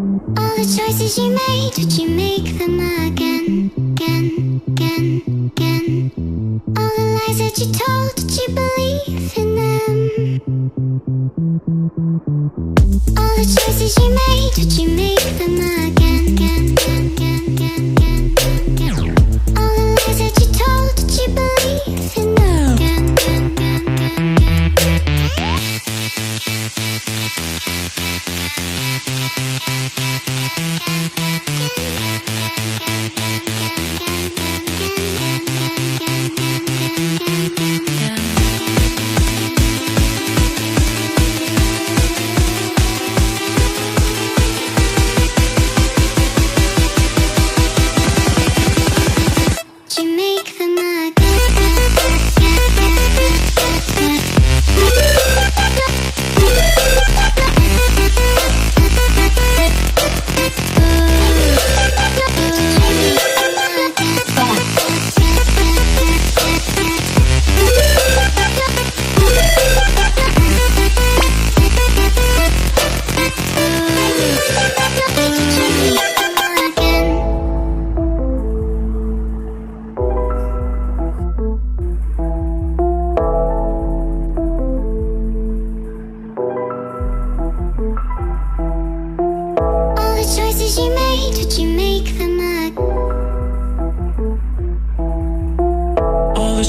All the choices you made, would you make them again, again, again, again? All the lies that you told, did you believe in them? All the choices you made, would you make them again, again, again, again, again, again? All the lies that you told, did you believe in them? Again, again, again, again, again.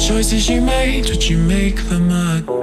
Choices you made, would you make them again?